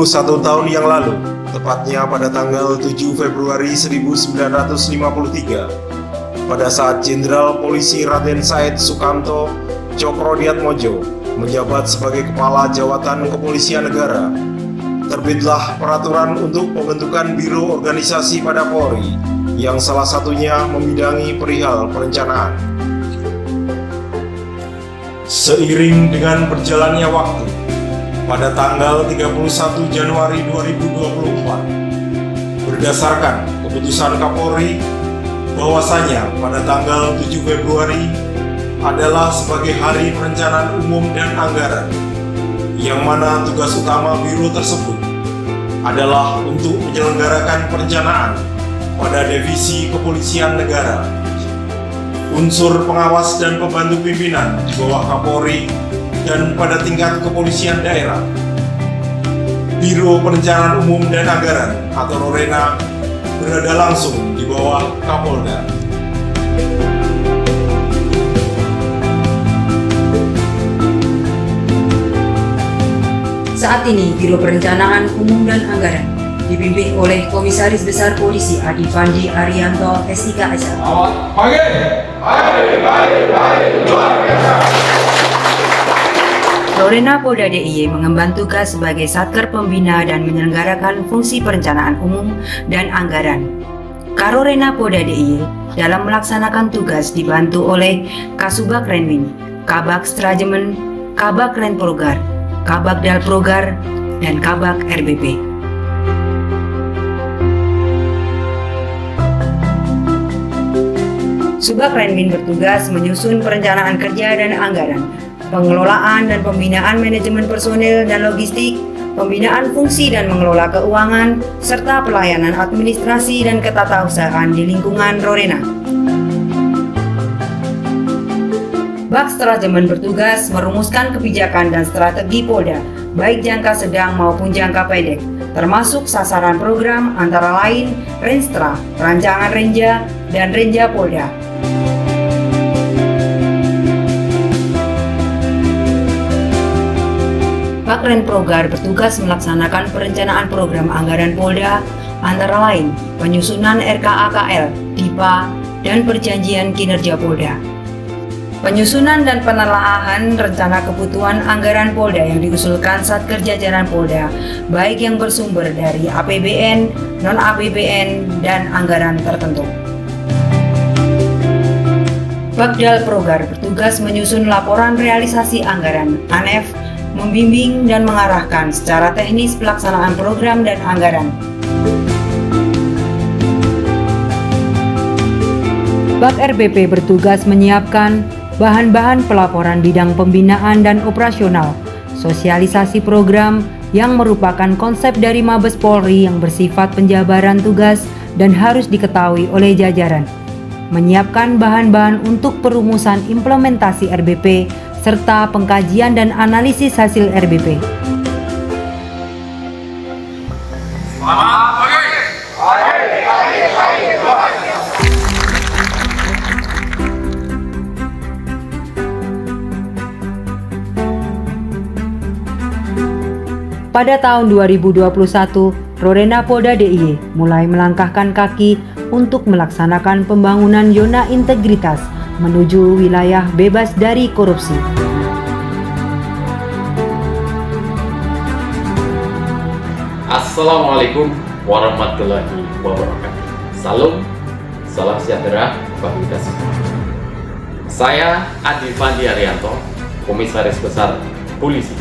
Satu tahun yang lalu, tepatnya pada tanggal 7 Februari 1953, pada saat Jenderal Polisi Raden Said Sukanto Cokrodiatmojo menjabat sebagai Kepala Jawatan Kepolisian Negara, terbitlah peraturan untuk pembentukan Biro Organisasi pada Polri, yang salah satunya membidangi perihal perencanaan. Seiring dengan berjalannya waktu, pada tanggal 31 Januari 2024, berdasarkan keputusan Kapolri bahwasanya pada tanggal 7 Februari adalah sebagai Hari Perencanaan Umum dan Anggaran, yang mana tugas utama biro tersebut adalah untuk menyelenggarakan perencanaan pada divisi kepolisian negara, unsur pengawas dan pembantu pimpinan di bawah Kapolri, dan pada tingkat kepolisian daerah. Biro Perencanaan Umum dan Anggaran atau RORENA berada langsung di bawah Kapolda. Saat ini Biro Perencanaan Umum dan Anggaran dipimpin oleh Komisaris Besar Polisi Adi Fandi Arianto SIK SL. Selamat pagi. Luar biasa. RORENA Polda DIY mengemban tugas sebagai Satker Pembina dan menyelenggarakan fungsi perencanaan umum dan anggaran. Karorena Polda DIY dalam melaksanakan tugas dibantu oleh Kasubag Renmin, Kabag Strajemen, Kabag Renprogar, Kabag Dalprogar, dan Kabag RBP. Subag Renmin bertugas menyusun perencanaan kerja dan anggaran, pengelolaan dan pembinaan manajemen personil dan logistik, pembinaan fungsi dan mengelola keuangan, serta pelayanan administrasi dan ketatausahaan di lingkungan RORENA. Bag Strajemen bertugas merumuskan kebijakan dan strategi Polda, baik jangka sedang maupun jangka pendek, termasuk sasaran program antara lain Renstra, Rancangan Renja, dan Renja Polda. Bag Renprogar bertugas melaksanakan perencanaan program anggaran Polda, antara lain penyusunan RKAKL, DIPA, dan perjanjian kinerja Polda. Penyusunan dan penelaahan rencana kebutuhan anggaran Polda yang diusulkan Satker jajaran Polda, baik yang bersumber dari APBN, non-APBN, dan anggaran tertentu. Bagdal Progar bertugas menyusun laporan realisasi anggaran ANEF, membimbing dan mengarahkan secara teknis pelaksanaan program dan anggaran. Bag RBP bertugas menyiapkan bahan-bahan pelaporan bidang pembinaan dan operasional, sosialisasi program yang merupakan konsep dari Mabes Polri yang bersifat penjabaran tugas dan harus diketahui oleh jajaran, menyiapkan bahan-bahan untuk perumusan implementasi RBP serta pengkajian dan analisis hasil RBP. Selamat pagi. Pada tahun 2021, RORENA Polda DIY mulai melangkahkan kaki untuk melaksanakan pembangunan zona integritas menuju wilayah bebas dari korupsi. Assalamualaikum warahmatullahi wabarakatuh. Salam sejahtera bagi kita semua. Saya Adi Fandi Arianto, Komisaris Besar Polisi,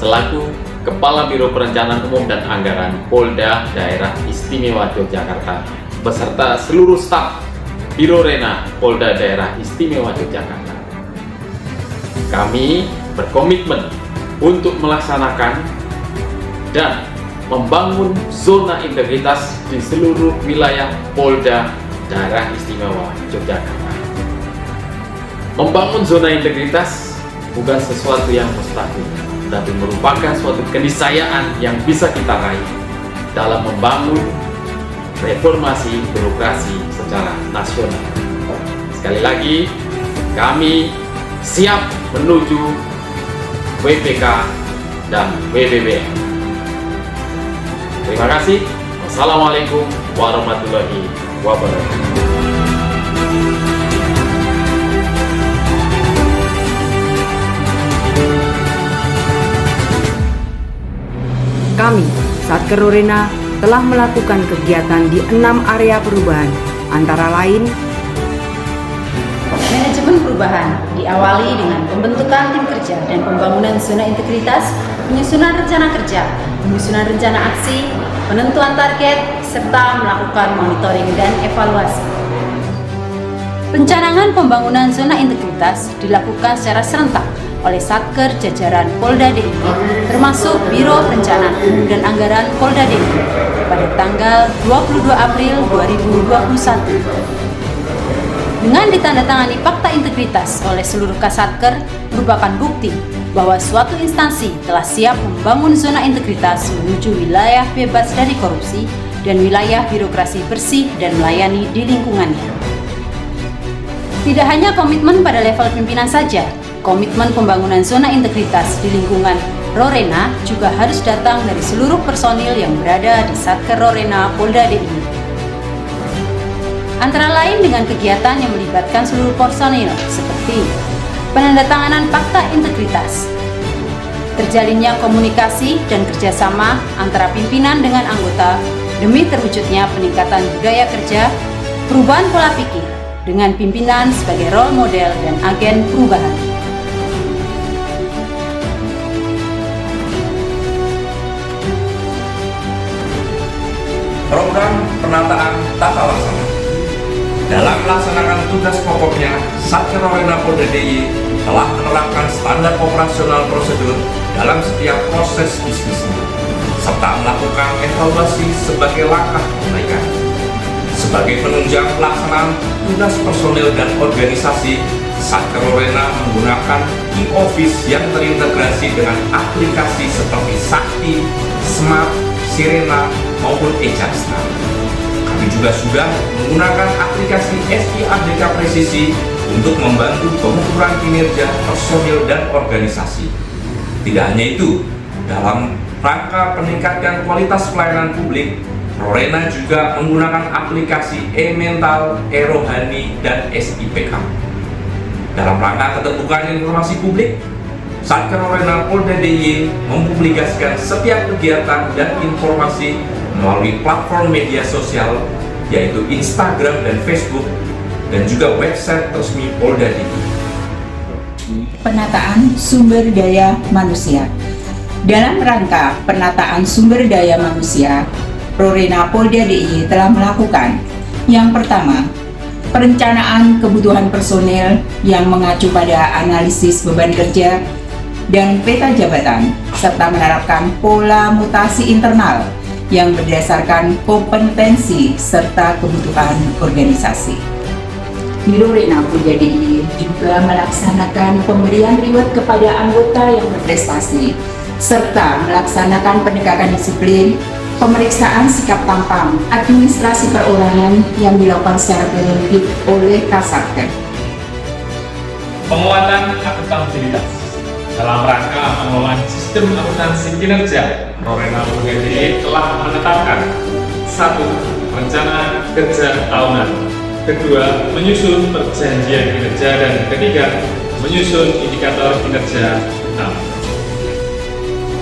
selaku Kepala Biro Perencanaan Umum dan Anggaran Polda Daerah Istimewa Yogyakarta, beserta seluruh staf Biro Rena Polda Daerah Istimewa Yogyakarta. Kami berkomitmen untuk melaksanakan dan membangun zona integritas di seluruh wilayah Polda Daerah Istimewa Yogyakarta. Membangun zona integritas bukan sesuatu yang mustahil, tapi merupakan suatu keniscayaan yang bisa kita raih dalam membangun reformasi birokrasi secara nasional. Sekali lagi, kami siap menuju WPK dan WBBM. Terima kasih. Wassalamualaikum warahmatullahi wabarakatuh. Kami, Satker Rorena, telah melakukan kegiatan di 6 area perubahan, antara lain manajemen perubahan diawali dengan pembentukan tim kerja dan pembangunan zona integritas, penyusunan rencana kerja, penyusunan rencana aksi, penentuan target, serta melakukan monitoring dan evaluasi. Pencanangan pembangunan zona integritas dilakukan secara serentak oleh Satker jajaran Polda DIY, termasuk Biro Perencanaan dan Anggaran Polda DIY pada tanggal 22 April 2021. Dengan ditandatangani Fakta Integritas oleh seluruh Kasatker merupakan bukti bahwa suatu instansi telah siap membangun zona integritas menuju wilayah bebas dari korupsi dan wilayah birokrasi bersih dan melayani di lingkungannya. Tidak hanya komitmen pada level pimpinan saja, komitmen pembangunan zona integritas di lingkungan Rorena juga harus datang dari seluruh personil yang berada di Satker Rorena Polda DIY. Antara lain dengan kegiatan yang melibatkan seluruh personil seperti penandatanganan Fakta Integritas, terjalinnya komunikasi dan kerjasama antara pimpinan dengan anggota demi terwujudnya peningkatan budaya kerja, perubahan pola pikir dengan pimpinan sebagai role model dan agen perubahan. Program penataan tata laksana. Dalam melaksanakan tugas pokoknya, Satker Rorena Polda DIY telah menerapkan standar operasional prosedur dalam setiap proses bisnisnya, serta melakukan evaluasi sebagai langkah perbaikan. Sebagai penunjang pelaksanaan tugas personil dan organisasi, Satker Rorena menggunakan e-office yang terintegrasi dengan aplikasi seperti Sakti, Smart, Sirena, maupun Ejasta. Kami juga sudah menggunakan aplikasi SIADK Presisi untuk membantu pengukuran kinerja personil dan organisasi. Tidak hanya itu, dalam rangka peningkatan kualitas pelayanan publik, Rorena juga menggunakan aplikasi e-mental, e-rohani, dan SIPK. Dalam rangka keterbukaan informasi publik, Satker Rorena Polda DIY mempublikasikan setiap kegiatan dan informasi melalui platform media sosial yaitu Instagram dan Facebook, dan juga website resmi Polda DIY. Penataan sumber daya manusia. Dalam rangka penataan sumber daya manusia, Rorena Polda DIY telah melakukan yang pertama, perencanaan kebutuhan personel yang mengacu pada analisis beban kerja dan peta jabatan, serta menerapkan pola mutasi internal yang berdasarkan kompetensi serta kebutuhan organisasi. Biro Rena Polda DIY juga melaksanakan pemberian reward kepada anggota yang berprestasi, serta melaksanakan penegakan disiplin, pemeriksaan sikap tampang, administrasi perorangan yang dilakukan secara periodik oleh Kasatker. Penguatan akuntabilitas dalam rangka pengelolaan sistem akuntansi kinerja, Rorena Polda DIY telah menetapkan 1. Rencana kerja tahunan, 2. Menyusun perjanjian kinerja, dan 3. Menyusun indikator kinerja utama.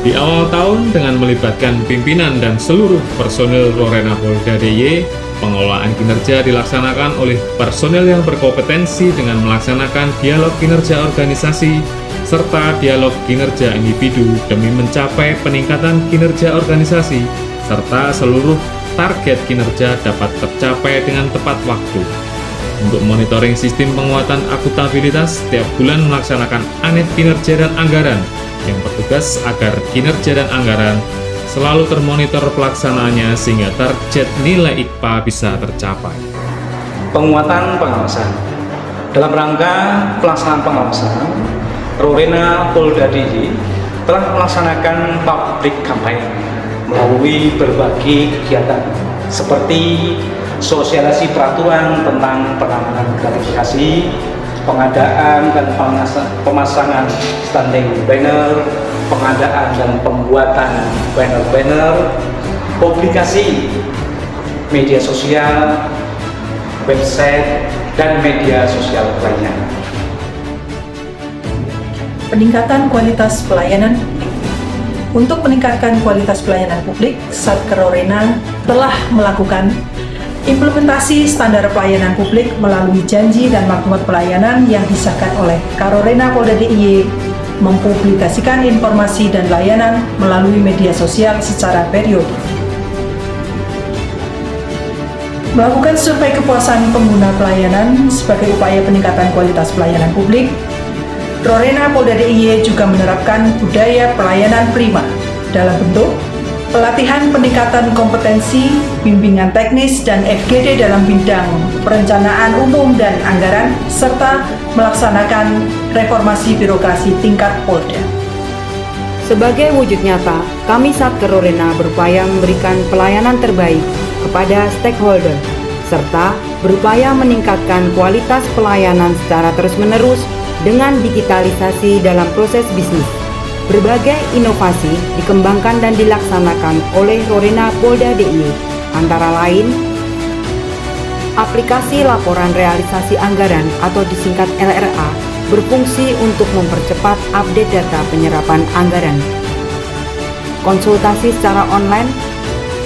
Di awal tahun, dengan melibatkan pimpinan dan seluruh personil Rorena Polda DIY, pengelolaan kinerja dilaksanakan oleh personel yang berkompetensi dengan melaksanakan dialog kinerja organisasi serta dialog kinerja individu demi mencapai peningkatan kinerja organisasi serta seluruh target kinerja dapat tercapai dengan tepat waktu. Untuk monitoring sistem penguatan akuntabilitas, setiap bulan melaksanakan ANEF kinerja dan anggaran yang bertugas agar kinerja dan anggaran selalu termonitor pelaksanaannya sehingga target nilai IKPA bisa tercapai. Penguatan pengawasan. Dalam rangka pelaksanaan pengawasan, Rorena Polda DIY telah melaksanakan public campaign melalui berbagai kegiatan seperti sosialisasi peraturan tentang penanganan gratifikasi, pengadaan dan pemasangan standing banner, pengadaan dan pembuatan banner-banner, publikasi media sosial, website, dan media sosial lainnya. Peningkatan kualitas pelayanan. Untuk meningkatkan kualitas pelayanan publik, Satker Rorena telah melakukan implementasi standar pelayanan publik melalui janji dan maklumat pelayanan yang disahkan oleh Karorena Polda DIY, mempublikasikan informasi dan layanan melalui media sosial secara periodik. Melakukan survei kepuasan pengguna pelayanan sebagai upaya peningkatan kualitas pelayanan publik, Rorena Polda DIY juga menerapkan budaya pelayanan prima dalam bentuk pelatihan peningkatan kompetensi, bimbingan teknis, dan FGD dalam bidang perencanaan umum dan anggaran, serta melaksanakan reformasi birokrasi tingkat Polda. Sebagai wujud nyata, kami Satker Rorena berupaya memberikan pelayanan terbaik kepada stakeholder, serta berupaya meningkatkan kualitas pelayanan secara terus-menerus dengan digitalisasi dalam proses bisnis. Berbagai inovasi dikembangkan dan dilaksanakan oleh Rorena Polda DIY, antara lain aplikasi laporan realisasi anggaran atau disingkat LRA berfungsi untuk mempercepat update data penyerapan anggaran. Konsultasi secara online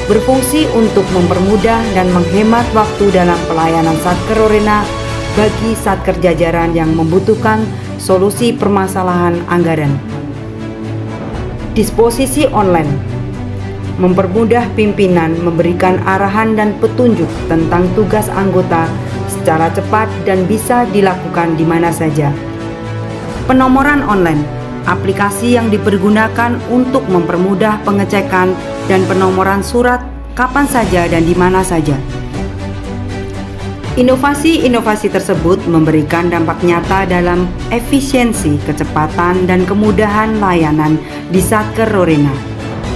berfungsi untuk mempermudah dan menghemat waktu dalam pelayanan Satker Rorena bagi satker jajaran yang membutuhkan solusi permasalahan anggaran. Disposisi online mempermudah pimpinan memberikan arahan dan petunjuk tentang tugas anggota secara cepat dan bisa dilakukan di mana saja. Penomoran online, aplikasi yang dipergunakan untuk mempermudah pengecekan dan penomoran surat kapan saja dan di mana saja. Inovasi-inovasi tersebut memberikan dampak nyata dalam efisiensi, kecepatan, dan kemudahan layanan di Satker Rorena.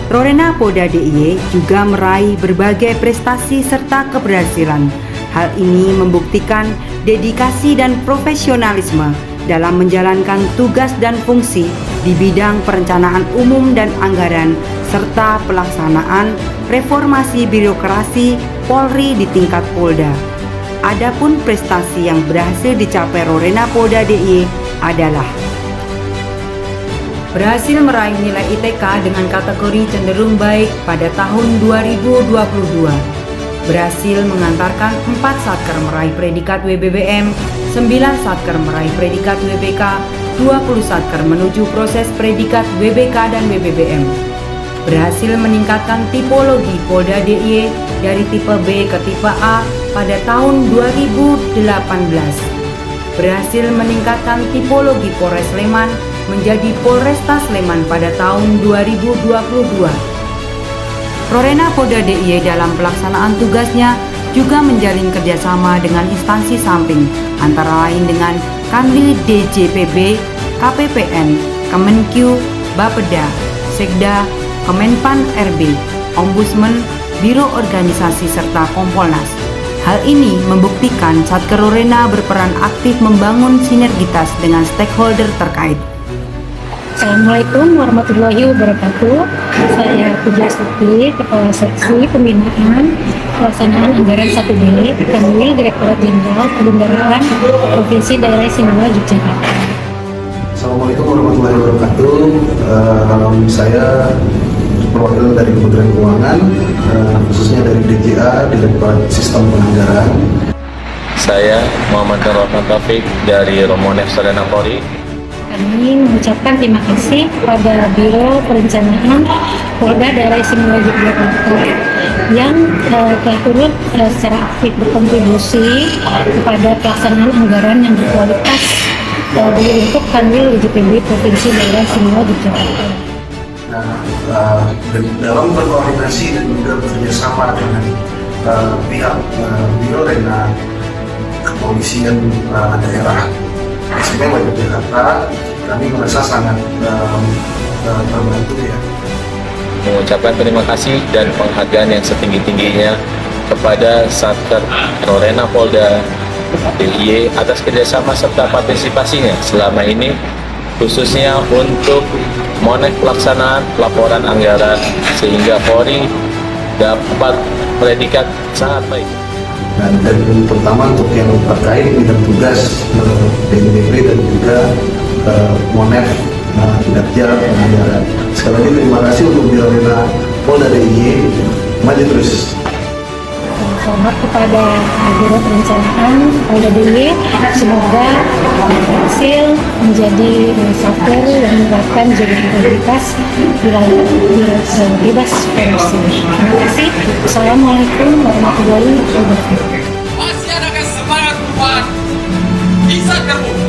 Rorena Polda DIY juga meraih berbagai prestasi serta keberhasilan. Hal ini membuktikan dedikasi dan profesionalisme dalam menjalankan tugas dan fungsi di bidang perencanaan umum dan anggaran, serta pelaksanaan reformasi birokrasi Polri di tingkat Polda. Adapun prestasi yang berhasil dicapai Rorena Polda DIY adalah berhasil meraih nilai ITK dengan kategori cenderung baik pada tahun 2022, berhasil mengantarkan 4 satker meraih predikat WBBM, 9 satker meraih predikat WBK, 20 satker menuju proses predikat WBK dan WBBM, berhasil meningkatkan tipologi Polda DIY dari tipe B ke tipe A pada tahun 2018, berhasil meningkatkan tipologi Polres Sleman menjadi Polresta Sleman pada tahun 2022. Rorena Polda DIY dalam pelaksanaan tugasnya juga menjalin kerjasama dengan instansi samping, antara lain dengan Kanwil DJPB, KPPN, Kemenq, Bapeda, Sekda, Kemenpan RB, Ombudsman, Biro Organisasi, serta Kompolnas. Hal ini membuktikan Satker Rorena berperan aktif membangun sinergitas dengan stakeholder terkait. Assalamualaikum warahmatullahi wabarakatuh. Saya Puja Sukti, Kepala Seksi Pembinaan Pelaksanaan Anggaran 1B, Kanwil Direktorat Jenderal Penyelenggaraan Provinsi Daerah Istimewa Yogyakarta. Assalamualaikum warahmatullahi wabarakatuh. Saya perwakilan dari Kementerian Keuangan, khususnya dari DJA, Direktorat Sistem Penganggaran. Saya Muhammad Darwatan Taufik dari Romonef Sarjana Polri. Kami mengucapkan terima kasih kepada Biro Perencanaan Polda Daerah Istimewa Yogyakarta yang telah turut secara aktif berkontribusi kepada pelaksanaan anggaran yang berkualitas untuk Kanwil UJPB Provinsi Daerah Istimewa Yogyakarta. Nah, dalam berkoordinasi dan juga bekerjasama dengan pihak Biro Rena Kepolisian Daerah Istimewa Yogyakarta, kami merasa sangat terbantu ya. Mengucapkan terima kasih dan penghargaan yang setinggi-tingginya kepada Satker Rorena Polda DIY atas kerjasama serta partisipasinya selama ini, khususnya untuk moneh pelaksanaan laporan anggaran sehingga Polri dapat predikat sangat baik. Dan terutama untuk yang terkait dengan tugas BNPB dan juga Monef kinerja anggaran. Sekali lagi terima kasih untuk Biro Rena Polda DIY, maju terus. Selamat kepada Biro Perencanaan Polda DIY, semoga berhasil menjadi satker yang menerapkan jaga integritas wilayah bebas korupsi. Terima kasih. Assalamualaikum warahmatullahi wabarakatuh. Masih adakah semangat perubahan? Bisa terbuka.